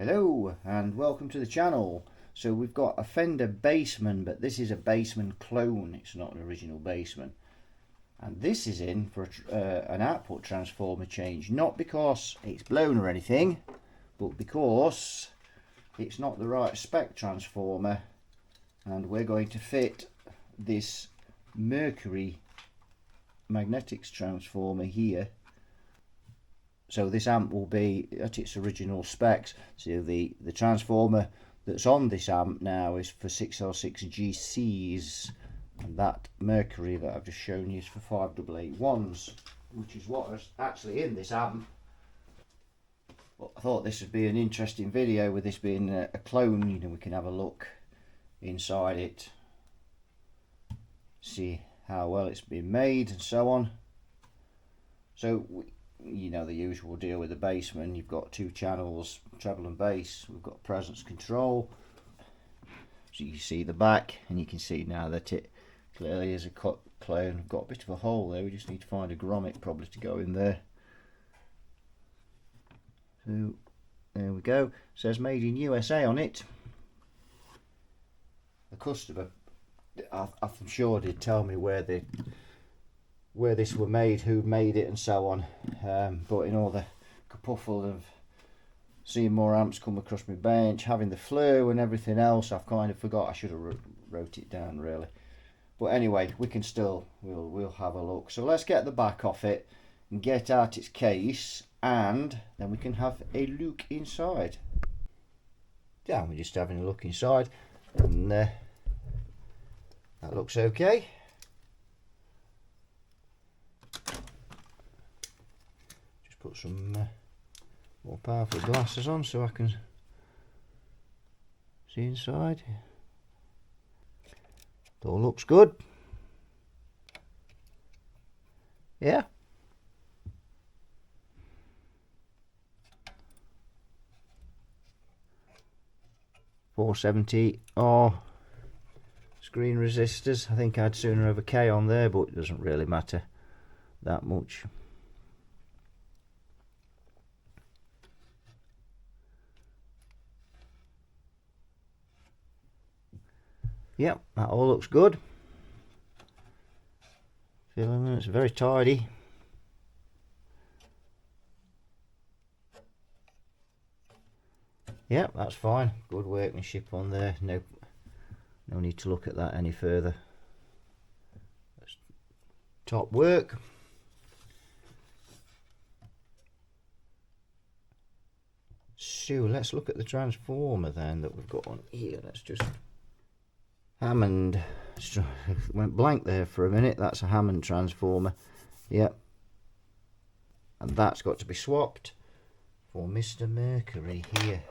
Hello and welcome to the channel. So we've got a Fender Bassman, but this is a Bassman clone. It's not an original Bassman, and this is in for an output transformer change, not because it's blown or anything, but because it's not the right spec transformer, and we're going to fit this Mercury magnetics transformer here. So this amp will be at its original specs. So the transformer that's on this amp now is for 606 GCs, and that Mercury that I've just shown you is for 5881s, which is what is actually in this amp. But I thought this would be an interesting video, with this being a clone. You know, we can have a look inside it, see how well it's been made and so on. So you know the usual deal with the Bassman. You've got two channels, treble and bass. We've got presence control, so you can see the back, and you can see now that it clearly is a cut clone. We've got a bit of a hole there. We just need to find a grommet probably to go in there. So there we go. It says made in USA on it. The customer, I'm sure, did tell me where this were made, who made it and so on, but in all the kerfuffle of seeing more amps come across my bench, having the flu and everything else, I've kind of forgot. I should have wrote it down really, but anyway, we can still, we'll have a look. So let's get the back off it and get out its case, and then we can have a look inside. Yeah, we're just having a look inside, and that looks okay. Put some more powerful glasses on so I can see inside. It all looks good. Yeah. $470 screen resistors. I think I'd sooner have a K on there, but it doesn't really matter that much. Yep, that all looks good. Filaments very tidy. Yep, that's fine. Good workmanship on there. No need to look at that any further. That's top work. So let's look at the transformer then that we've got on here. Let's just Hammond, went blank there for a minute. That's a Hammond transformer. Yep, and that's got to be swapped for Mr. Mercury here.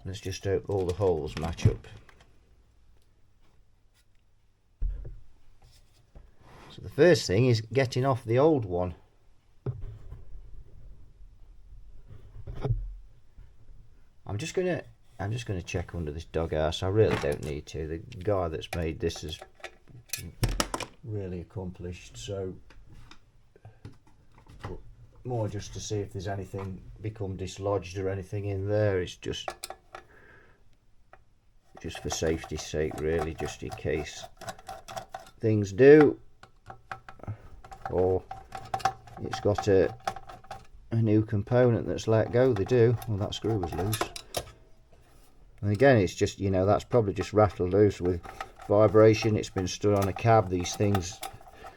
Let's just hope all the holes match up. So the first thing is getting off the old one. I'm just gonna check under this doghouse. I really don't need to. The guy that's made this is really accomplished, so more just to see if there's anything become dislodged or anything in there. It's just for safety's sake, really, just in case things do, or it's got a new component that's let go. They do. Well, that screw was loose. And again, it's just, you know, that's probably just rattled loose with vibration. It's been stood on a cab. These things,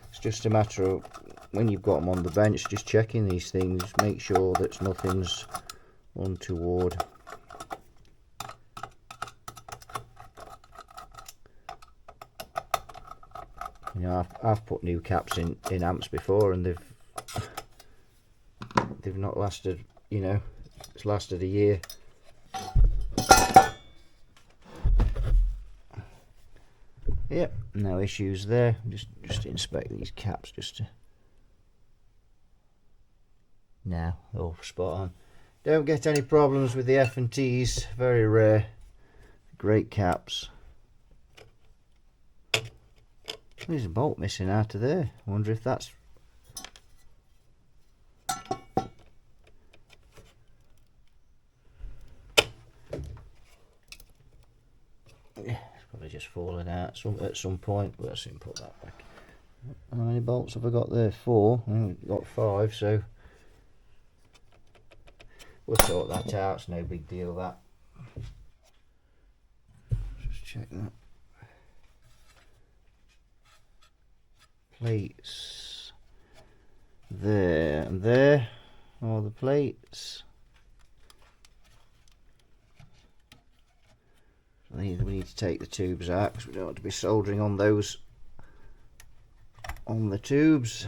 it's just a matter of, when you've got them on the bench, just checking these things, make sure that nothing's untoward. You know, I've put new caps in amps before, and they've not lasted, you know, it's lasted a year. Yep, no issues there. Just inspect these caps just to. Now, all spot on. Don't get any problems with the F&Ts, very rare. Great caps. There's a bolt missing out of there. I wonder if that's falling out at some point. Let's see, put that back. How many bolts have I got there? 4. I've got 5, so we'll sort that out. It's no big deal, that. Just check that. Plates there and there, all the plates. We need to take the tubes out because we don't want to be soldering on those on the tubes.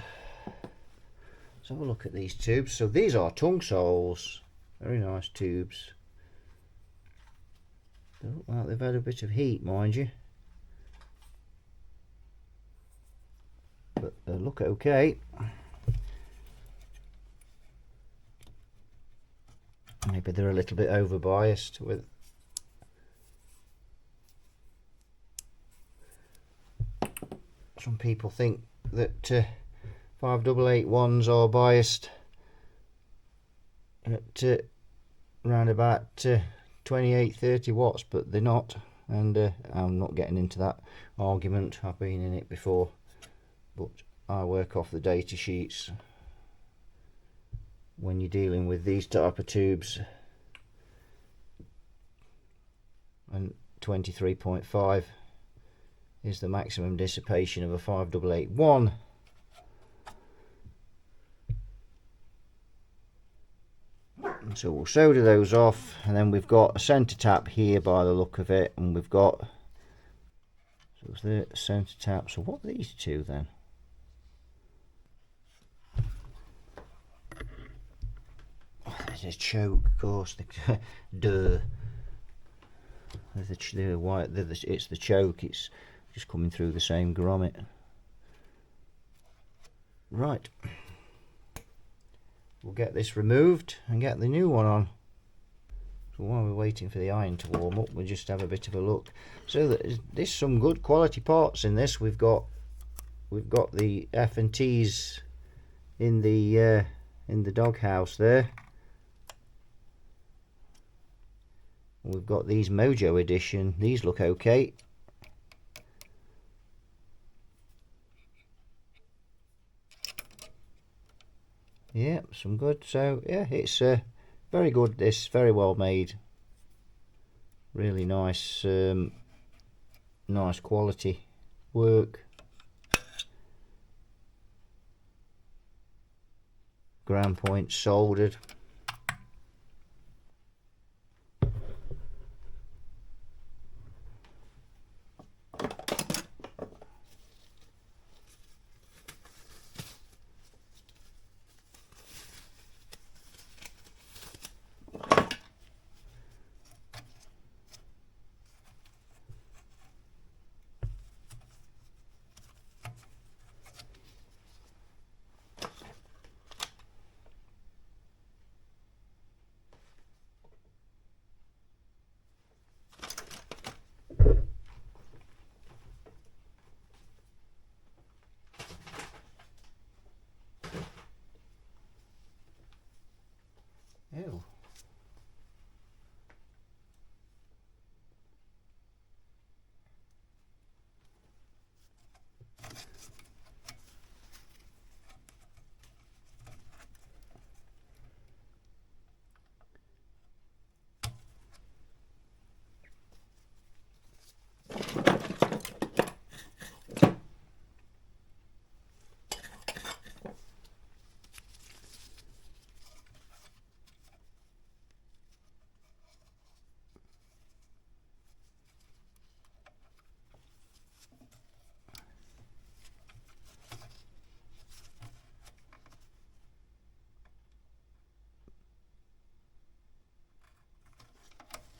Let's have a look at these tubes. So these are tongue soles, very nice tubes. They look like they've had a bit of heat, mind you, but they look okay. Maybe they're a little bit over biased with. Some people think that 5881s are biased at around about 28-30 watts, but they're not, and I'm not getting into that argument. I've been in it before, but I work off the data sheets when you're dealing with these type of tubes, and 23.5 is the maximum dissipation of a 5881. And so we'll solder those off, and then we've got a centre tap here by the look of it, and we've got, so it's the centre tap. So what are these two then? Oh, there's a choke, of course. Duh. It's the choke. It's just coming through the same grommet. Right, we'll get this removed and get the new one on. So while we're waiting for the iron to warm up, we'll just have a bit of a look. So there's some good quality parts in this. We've got the F&T's in the doghouse there. We've got these Mojo edition. These look okay. Yeah, some good. So yeah, it's very good. This very well made, really nice, nice quality work. Ground point soldered. Ew.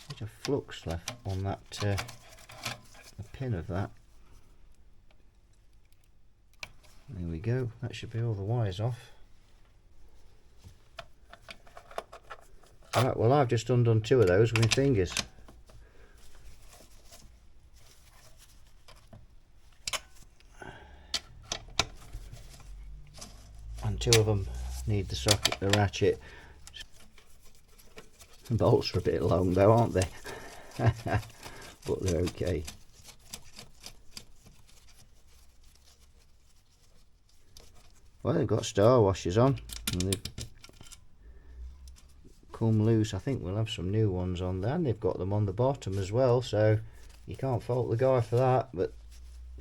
Bit of flux left on that the pin of that. There we go. That should be all the wires off. Right, well, I've just undone 2 of those with my fingers. And 2 of them need the socket, the ratchet. The bolts are a bit long though, aren't they? But they're okay. Well, they've got star washers on and they've come loose. I think we'll have some new ones on there, and they've got them on the bottom as well, so you can't fault the guy for that. But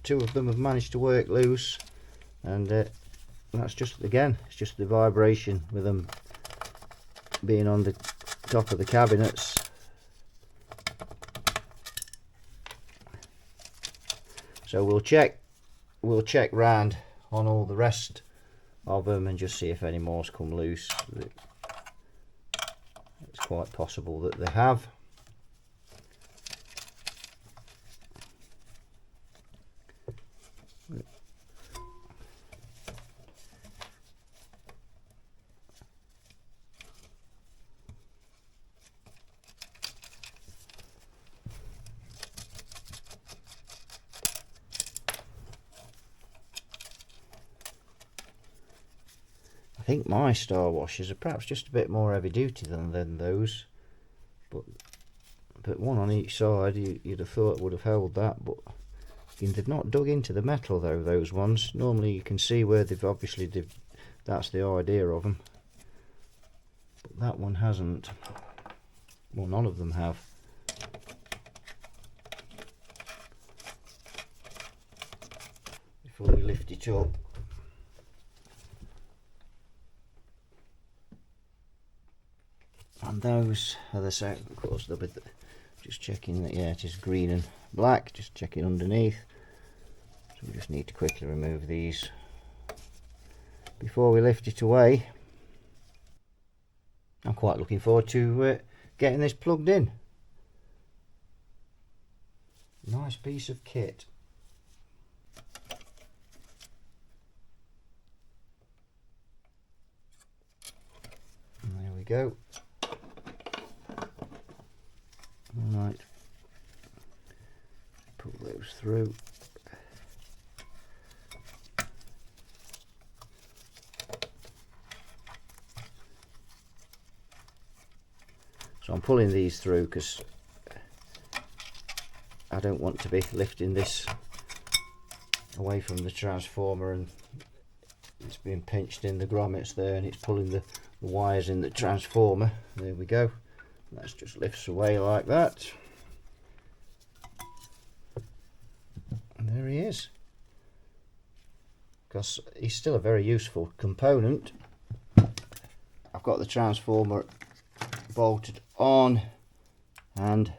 two of them have managed to work loose, and that's just, again, it's just the vibration with them being on the top of the cabinets. So we'll check round on all the rest of them and just see if any more's come loose. It's quite possible that they have. I think my star washers are perhaps just a bit more heavy duty than those, but one on each side you'd have thought would have held that, but they've not dug into the metal though, those ones. Normally you can see where that's the idea of them, but that one hasn't. Well, none of them have. Before we lift it up, and those are the same, of course. They'll be just checking that, yeah, it is green and black, just checking underneath. So we just need to quickly remove these before we lift it away. I'm quite looking forward to getting this plugged in. Nice piece of kit. And there we go. Right, pull those through. So I'm pulling these through because I don't want to be lifting this away from the transformer and it's being pinched in the grommets there, and it's pulling the wires in the transformer. There we go. That just lifts away like that, and there he is. Because he's still a very useful component. I've got the transformer bolted on and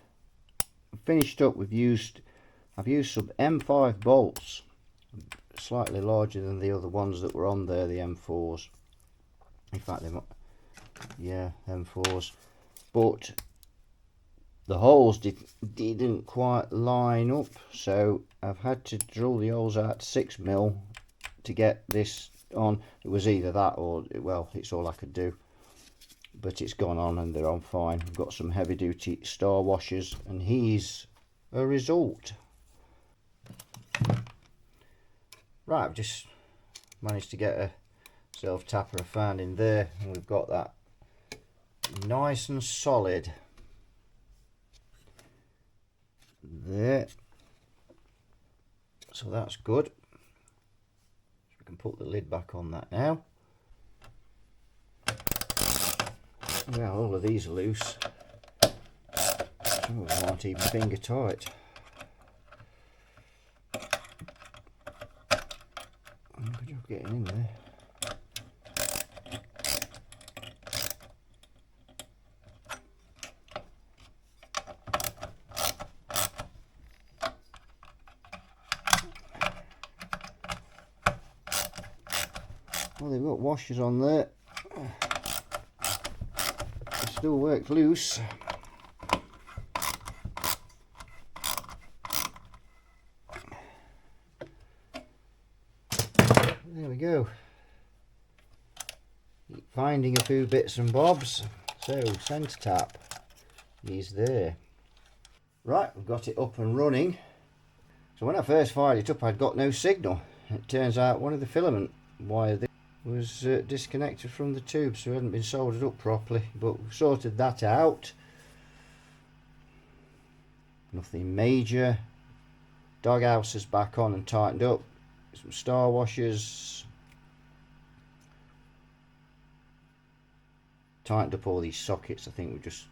finished up. I've used some M5 bolts, slightly larger than the other ones that were on there, the M4s. In fact, yeah, M4s. But the holes didn't quite line up, so I've had to drill the holes out to 6mm to get this on. It was either that or, well, it's all I could do. But it's gone on and they're on fine. I've got some heavy duty star washers and he's a result. Right, I've just managed to get a self tapper I found in there, and we've got that nice and solid there, so that's good. So we can put the lid back on that now. Well, all of these are loose. Some of them aren't even finger tight. Good job getting in there. Well, they've got washers on there. It still works loose. There we go. Keep finding a few bits and bobs. So, centre tap is there. Right, we've got it up and running. So when I first fired it up, I'd got no signal. It turns out one of the filament wire was disconnected from the tube, so it hadn't been soldered up properly, but we've sorted that out. Nothing major. Doghouse is back on and tightened up. Some star washers, tightened up all these sockets. I think we just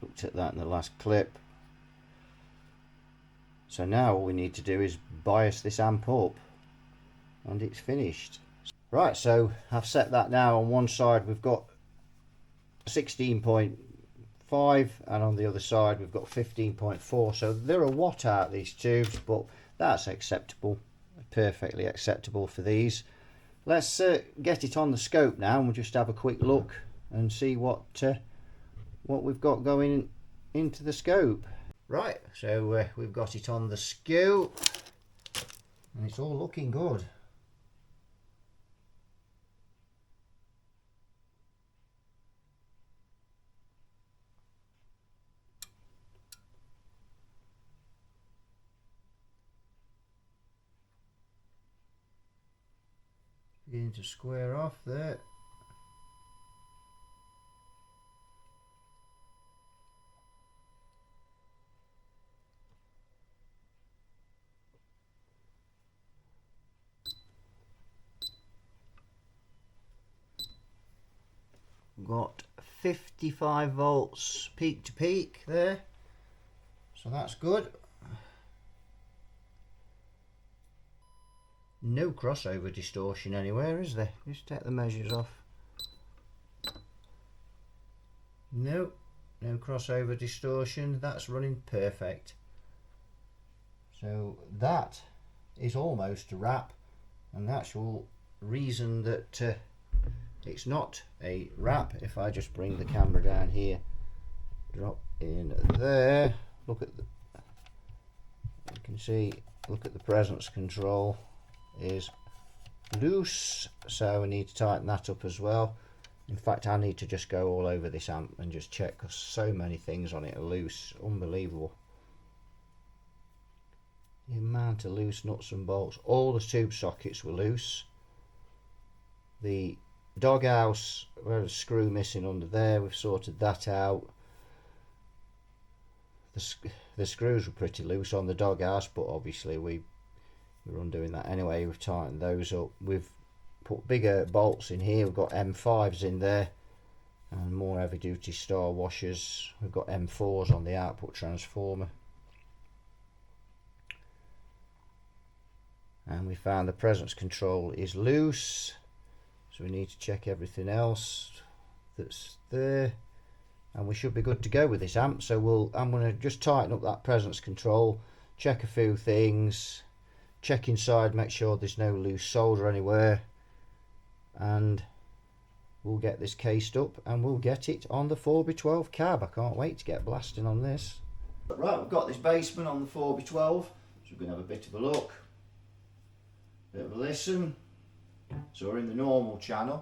looked at that in the last clip. So now all we need to do is bias this amp up and it's finished. Right, so I've set that now. On one side we've got 16.5 and on the other side we've got 15.4, so they're a watt out, these tubes, but that's acceptable, perfectly acceptable for these. Let's get it on the scope now and we'll just have a quick look and see what we've got going into the scope. Right, so we've got it on the scope and it's all looking good. Beginning to square off there. Got 55 volts peak to peak there, so that's good. No crossover distortion anywhere, is there? Just take the measures off. No crossover distortion. That's running perfect. So that is almost a wrap, and the actual reason that it's not a wrap, if I just bring the camera down here, drop in there, look at the, you can see, look at the presence control is loose, so we need to tighten that up as well. In fact, I need to just go all over this amp and just check, because so many things on it are loose, unbelievable. The amount of loose nuts and bolts. All the tube sockets were loose. The doghouse, we had a screw missing under there, we've sorted that out. The screws were pretty loose on the doghouse, but obviously we were undoing that anyway. We've tightened those up. We've put bigger bolts in here. We've got M5s in there and more heavy duty star washers. We've got M4s on the output transformer, and we found the presence control is loose, so we need to check everything else that's there, and we should be good to go with this amp. So I'm going to just tighten up that presence control, check a few things, check inside, make sure there's no loose solder anywhere, and we'll get this cased up and we'll get it on the 4x12 cab. I can't wait to get blasting on this. Right, we've got this Bassman on the 4x12, so we're going to have a bit of a look, bit of a listen. So we're in the normal channel.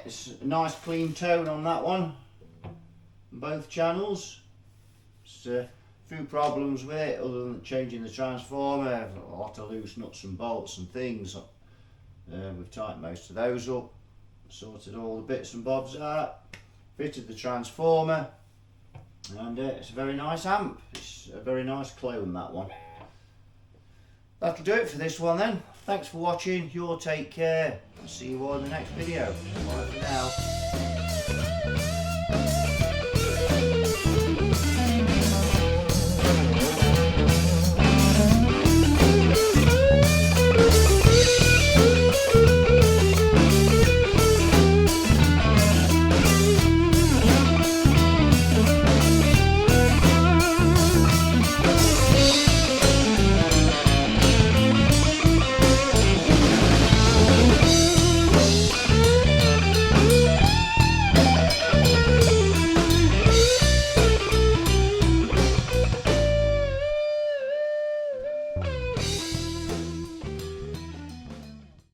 It's a nice clean tone on that one, both channels. It's a few problems with it other than changing the transformer, a lot of loose nuts and bolts and things. We've tightened most of those up, sorted all the bits and bobs out, fitted the transformer, and it's a very nice amp. It's a very nice clone, that one. That'll do it for this one then. Thanks for watching, you all take care. I'll see you all in the next video. Bye for now.